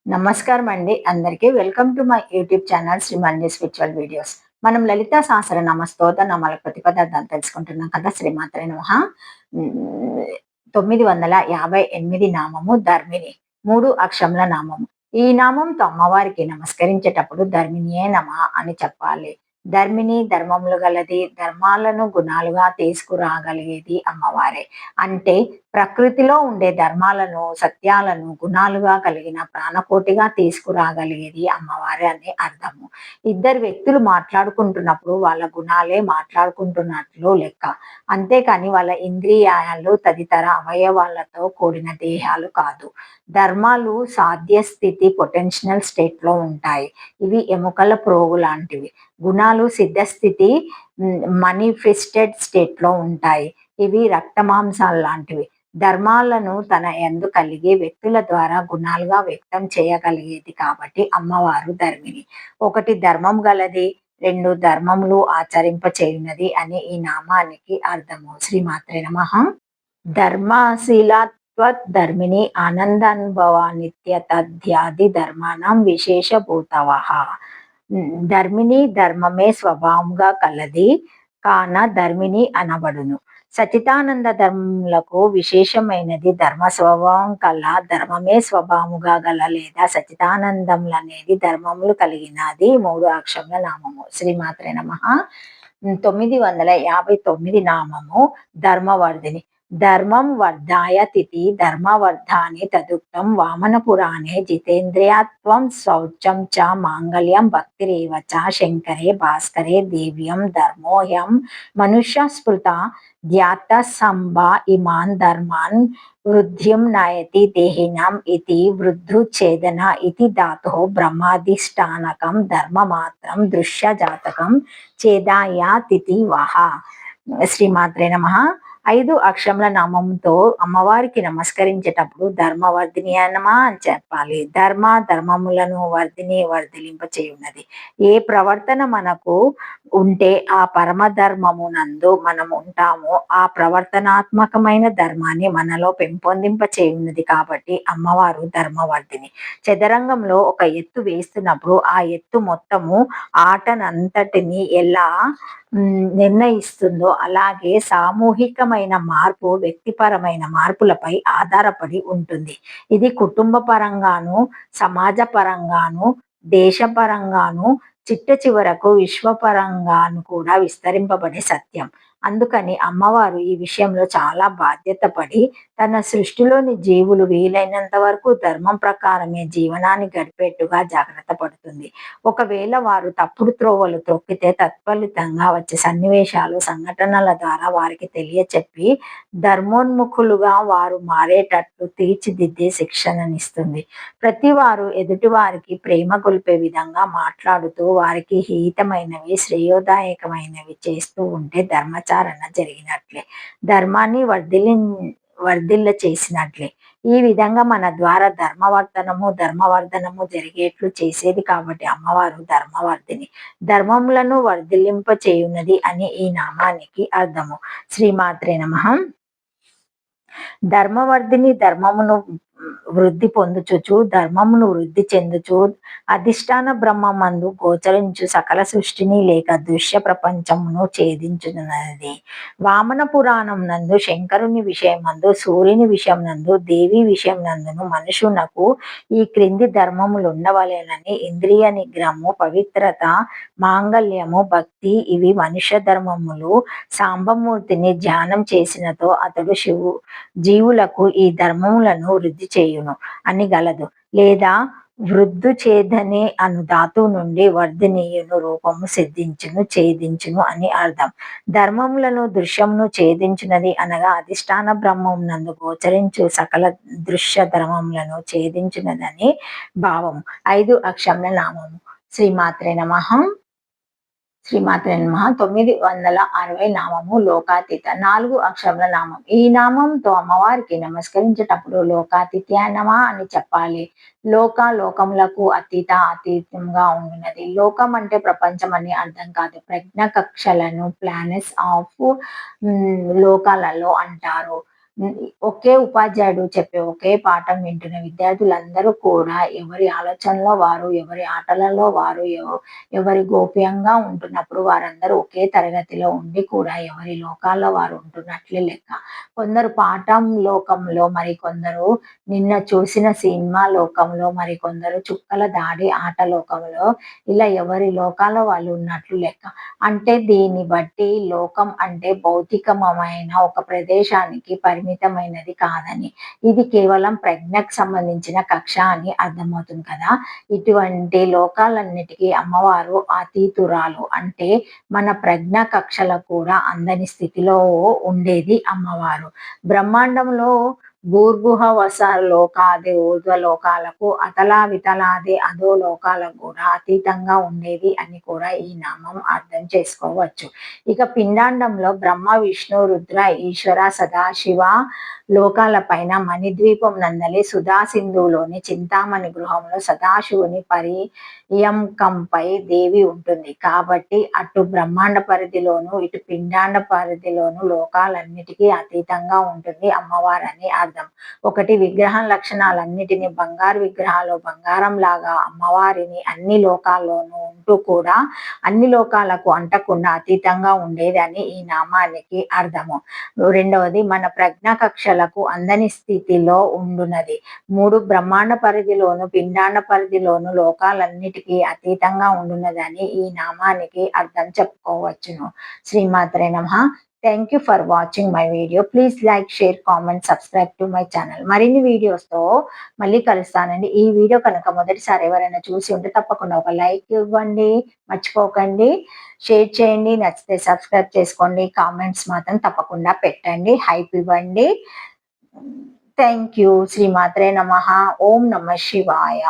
నమస్కారం అండి అందరికీ. Welcome to my YouTube channel Shri Manju spiritual videos. మనం లలితా సహస్రనామ స్తోత్ర నామాల ప్రతిపదార్థాలు తెలుసుకుంటున్నాం కదా! శ్రీమాత్రే నమః. హ్మ్. 958 నామము ధర్మిణి. 3 అక్షరముల నామము. ఈ నామంతో అమ్మవారికి నమస్కరించేటప్పుడు ధర్మిణియే నమః అని చెప్పాలి. ధర్మిణి ధర్మములు గలది, ధర్మాలను గుణాలుగా తీసుకురాగలిగేది అమ్మవారే. అంటే ప్రకృతిలో ఉండే ధర్మాలను, సత్యాలను గుణాలుగా కలిగిన ప్రాణకోటిగా తీసుకురాగలిగేది అమ్మవారే అని అర్థము. ఇద్దరు వ్యక్తులు మాట్లాడుకుంటున్నప్పుడు వాళ్ళ గుణాలే మాట్లాడుకుంటున్నట్లు లెక్క. అంతేకాని వాళ్ళ ఇంద్రియాలు, తదితర అవయవాలతో కూడిన దేహాలు కాదు. ధర్మాలు సాధ్య స్థితి పొటెన్షియల్ స్టేట్‌లో ఉంటాయి. ఇవి ఎముకల ప్రోగు లాంటివి. గుణాలు సిద్ధస్థితి మానిఫెస్టెడ్ స్టేట్‌లో ఉంటాయి. ఇవి రక్తమాంసాల్లాంటివి. ధర్మాలను తన యందు కలిగి వ్యక్తుల ద్వారా గుణాలుగా వ్యక్తం చేయగలిగేది కాబట్టి అమ్మవారు ధర్మిణి. ఒకటి ధర్మం గలది, 2 ధర్మములు ఆచరింపచేయునది అని ఈ నామానికి అర్థము. శ్రీమాత్రే నమః. ధర్మశీలత్వద్ధర్మిణి ఆనందానుభవ నిత్యతథ్యాది ధర్మాణం విశేషభూతవః. ధర్మిణి ధర్మమే స్వభావంగా కలది కాన ధర్మిణి అనబడును. సచితానంద ధర్మములకు విశేషమైనది ధర్మ స్వభావం కల ధర్మమే స్వభావముగా గల లేదా సచితానందములనేది ధర్మములు కలిగినది 3 అక్షరముల నామము. శ్రీమాత్రే నమః. 959 నామము ధర్మవర్ధిని. ధర్మం వర్ధాయతిథి ధర్మవర్ధాని తదుక్తం వామన పురాణే జితేంద్రియత్వం శౌచం చ మాంగళ్యం భక్తిరేవ చ శంకరే భాస్కరే దివ్యం ధర్మోహ్యం మనుష్య స్మృత ధ్యాత సంభ ఇమాన్ ధర్మాన్ వృద్ధిం నయతి దేహినాం ఇతి వృద్ధుచ్ఛేదన ఇతి ధాతోః బ్రహ్మాధిష్టానకం ధర్మమాత్రం దృశ్య జాతకం ఛేదయాతిథి వః. శ్రీమాత్రే నమః. 5 అక్షరముల నామంతో అమ్మవారికి నమస్కరించేటప్పుడు ధర్మవర్ధిని నమః అని చెప్పాలి. ధర్మములను వర్ధిలింప చేయున్నది. ఏ ప్రవర్తన మనకు ఉంటే ఆ పరమ ధర్మమునందు మనం ఉంటామో ఆ ప్రవర్తనాత్మకమైన ధర్మాన్ని మనలో పెంపొందింప చేయున్నది కాబట్టి అమ్మవారు ధర్మవర్ధిని. చదరంగంలో ఒక ఎత్తు వేస్తున్నప్పుడు ఆ ఎత్తు మొత్తము ఆటనంతటిని ఎలా నిర్ణయిస్తుందో అలాగే సామూహికమైన మార్పు వ్యక్తిపరమైన మార్పులపై ఆధారపడి ఉంటుంది. ఇది కుటుంబ పరంగాను, సమాజ పరంగాను, దేశపరంగాను, చిట్టచివరకు విశ్వపరంగాను కూడా విస్తరింపబడే సత్యం. అందుకని అమ్మవారు ఈ విషయంలో చాలా బాధ్యత పడి తన సృష్టిలోని జీవులు వీలైనంత వరకు ధర్మం ప్రకారమే జీవనాన్ని గడిపేట్టుగా జాగ్రత్త పడుతుంది. ఒకవేళ వారు తప్పుడు త్రోవలు త్రొక్కితే తత్ఫలితంగా వచ్చే సన్నివేశాలు, సంఘటనల ద్వారా వారికి తెలియచెప్పి ధర్మోన్ముఖులుగా వారు మారేటట్లు తీర్చిదిద్దే శిక్షణనిస్తుంది. ప్రతి వారు ఎదుటి వారికి ప్రేమ గొల్పే విధంగా మాట్లాడుతూ వారికి హితమైనవి, శ్రేయోదాయకమైనవి చేస్తూ ఉంటే ధర్మచారణ జరిగినట్లే. ధర్మాన్ని వర్ధిల్ల చేసినట్లే. ఈ విధంగా మన ద్వారా ధర్మవర్ధనము జరిగేట్లు చేసేది కాబట్టి అమ్మవారు ధర్మవర్ధిని. ధర్మములను వర్ధిల్లింప చేయున్నది అని ఈ నామానికి అర్థము. శ్రీమాత్రే నమః. ధర్మవర్ధిని ధర్మమును వృద్ధి పొందుచుచు ధర్మమును వృద్ధి చెందుచు అధిష్టాన బ్రహ్మమందు గోచరించు సకల సృష్టిని లేక దృశ్య ప్రపంచమును ఛేదించున్నది. వామన పురాణం నందు శంకరుని విషయమందు, సూర్యుని విషయం నందు, దేవి విషయం నందును మనుషునకు ఈ క్రింది ధర్మములుండవలెనని ఇంద్రియ నిగ్రహము, పవిత్రత, మాంగళ్యము, భక్తి ఇవి మనుష్య ధర్మములు. సాంబమూర్తిని ధ్యానం చేసినతో అతడు జీవులకు ఈ ధర్మములను వృద్ధి చేయును అని గలదు. లేదా వృద్ధుచేదని అను ధాతువు నుండి వర్ధినీయును రూపము సిద్ధించును, ఛేదించును అని అర్థం. ధర్మములను దృశ్యమును ఛేదించునది అనగా అధిష్టాన బ్రహ్మం నందు గోచరించు సకల దృశ్య ధర్మములను ఛేదించునదని భావం. 5 అక్షరముల నామము. శ్రీమాత్రే నమః. శ్రీమాత్రే నమః. 960 నామము లోకాతీత. 4 అక్షరముల నామం. ఈ నామంతో అమ్మవారికి నమస్కరించేటప్పుడు లోకాతీత్యాయ నమః అని చెప్పాలి. లోకములకు అతీతంగా ఉండున్నది. లోకం అంటే ప్రపంచం అని అర్థం కాదు. ప్రజ్ఞ కక్షలను ప్లానెట్స్ ఆఫ్ లోకాలలో అంటారు. ఒకే ఉపాధ్యాయుడు చెప్పే ఒకే పాఠం వింటున్న విద్యార్థులందరూ కూడా ఎవరి ఆలోచనలో వారు, ఎవరి ఆటలలో వారు, ఎవరి గోప్యంగా ఉంటున్నప్పుడు వారందరూ ఒకే తరగతిలో ఉండి కూడా ఎవరి లోకాల్లో వారు ఉంటున్నట్లే లెక్క. కొందరు పాఠం లోకంలో, మరికొందరు నిన్న చూసిన సినిమా లోకంలో, మరికొందరు చుక్కల దాడి ఆట లోకంలో, ఇలా ఎవరి లోకాల్లో వాళ్ళు ఉన్నట్లు లెక్క. అంటే దీన్ని బట్టి లోకం అంటే భౌతికమైన ఒక ప్రదేశానికి పరిమితమైనది కాదని, ఇది కేవలం ప్రజ్ఞకు సంబంధించిన కక్ష అని అర్థమవుతుంది కదా! ఇటువంటి లోకాలన్నిటికీ అమ్మవారు అతీతురాలు. అంటే మన ప్రజ్ఞా కక్షలకు కూడా అందని స్థితిలో ఉండేది అమ్మవారు. బ్రహ్మాండంలో భూర్భువస్వ లోకాది ఊర్ధ్వలోకాలకు అతలావితలాది అధోలోకాలకు కూడా అతీతంగా ఉండేది అని కూడా ఈ నామం అర్థం చేసుకోవచ్చు. ఇక పిండాండంలో బ్రహ్మ, విష్ణు, రుద్ర, ఈశ్వర, సదాశివ లోకాలపైన మణిద్వీపం నందలి సుధా సింధువులోని చింతామణి గృహంలో సదాశివుని పర్యంకంపై దేవి ఉంటుంది. కాబట్టి అటు బ్రహ్మాండ పరిధిలోను, ఇటు పిండాండ పరిధిలోను లోకాలన్నిటికీ అతీతంగా ఉంటుంది అమ్మవారని అర్థం. ఒకటి విగ్రహం లక్షణాలన్నిటిని బంగారు విగ్రహాలు బంగారం లాగా అమ్మవారిని అన్ని లోకాల్లోనూ ఉంటూ కూడా అన్ని లోకాలకు అంటకుండా అతీతంగా ఉండేదని ఈ నామానికి అర్థము. రెండవది మన ప్రజ్ఞా కక్షలకు అందని స్థితిలో ఉండునది. 3 బ్రహ్మాండ పరిధిలోను, పిండాండ పరిధిలోను లోకాలన్నిటికీ అతీతంగా ఉండున్నదని ఈ నామానికి అర్థం చెప్పుకోవచ్చును. శ్రీమాత్రే నమః. Thank you for watching my video. Please like, share, comment, subscribe to my channel. మరిన్ని వీడియోస్‌తో మళ్ళీ కలుస్తానండి. ఈ వీడియో కనుక మొదటిసారి ఎవరైనా చూసి ఉంటే తప్పకుండా ఒక లైక్ ఇవ్వండి. మర్చిపోకండి. షేర్ చేయండి. నచ్చితే సబ్స్క్రైబ్ చేసుకోండి. కామెంట్స్ మాత్రం తప్పకుండా పెట్టండి. హైప్ ఇవ్వండి. Thank you. శ్రీమాత్రే నమః. ఓం నమః శివాయ.